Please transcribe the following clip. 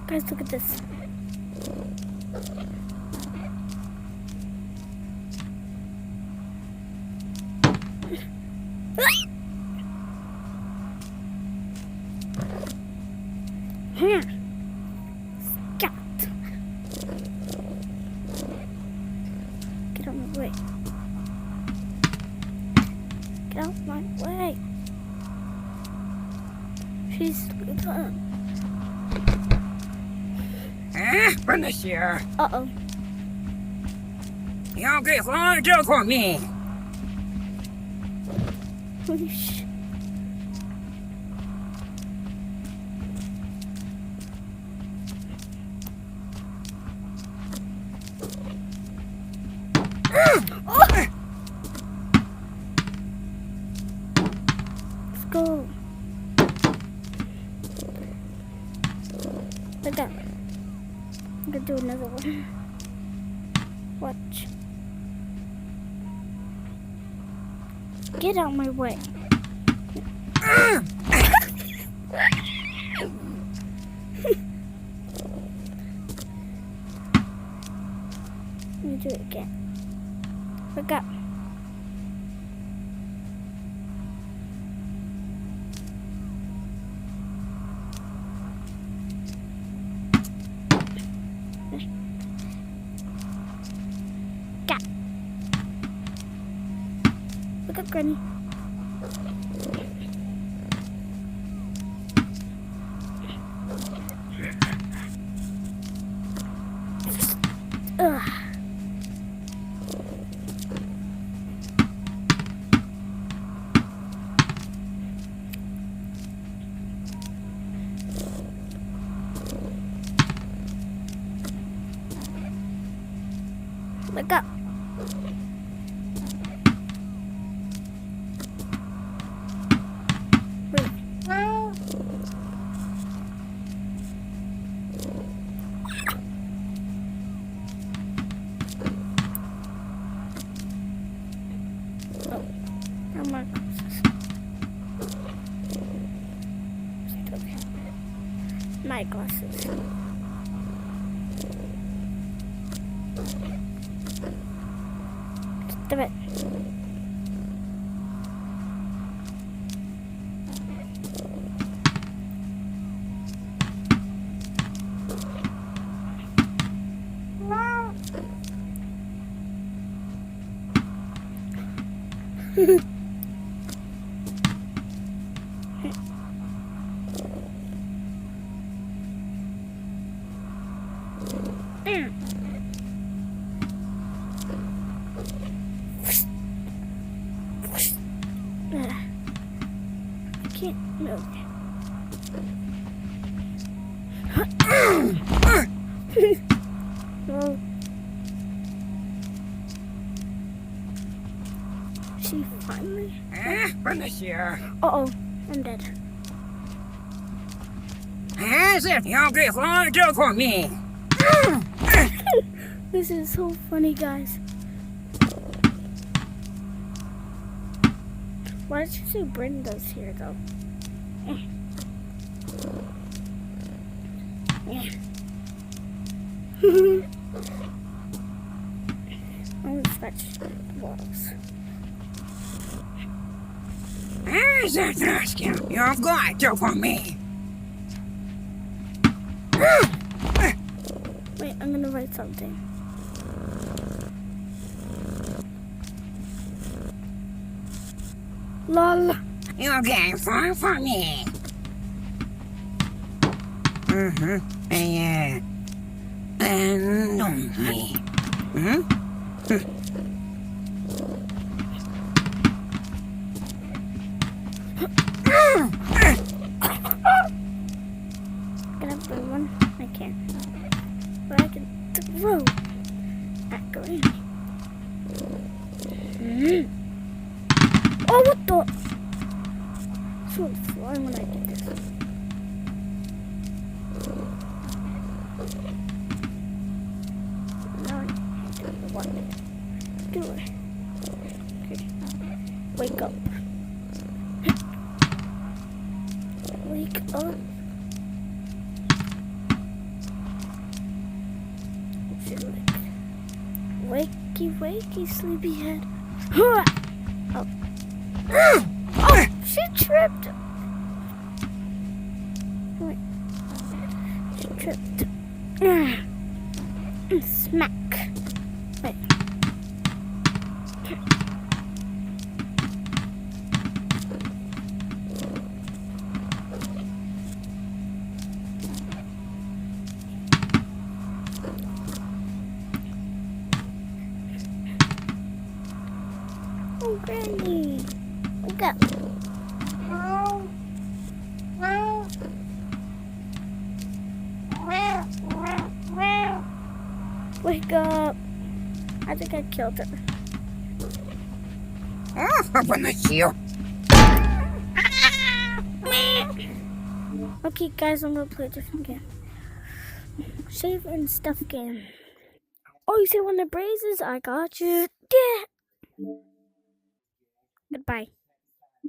Guys, look at this. Here. Scat. Get out of my way. Get out of my way. She's gone. Finish here. Uh-oh. 要给黄这口命。 Holy shit. Let's go. Look up. I'm gonna do another one. Watch. Get out of my way. Let me do it again. Look up. Got. Look up, Granny. Ugh. Look up. Wait. Oh, no more glasses. Okay. My glasses. Stop it. I can't move. No. She finally. Finish here. Uh-oh, I'm dead. 还是要给黄这口命。 This is so funny, guys. Why did you say Brenda's here, though? I'm gonna scratch the walls. 还是这些要给这口命。 Wait, I'm gonna write something. LOL. 要给黄命。哎呀，弄你。Can I play one? I can't. But I can throw at Granny. Oh, what the? So it's flying when I do this. Now I do the one. Do it. Okay. Wake up. Wake up. Wakey, wakey, sleepyhead. Oh. Oh, she tripped. Wait. She tripped. Smack. Wait. Oh, Granny. Wake up. Wake up. I think I killed her. Oh, open the seal. Okay, guys, I'm gonna play a different game. Save and stuff game. Oh, you see one of the braises? I got you. Yeah. Goodbye.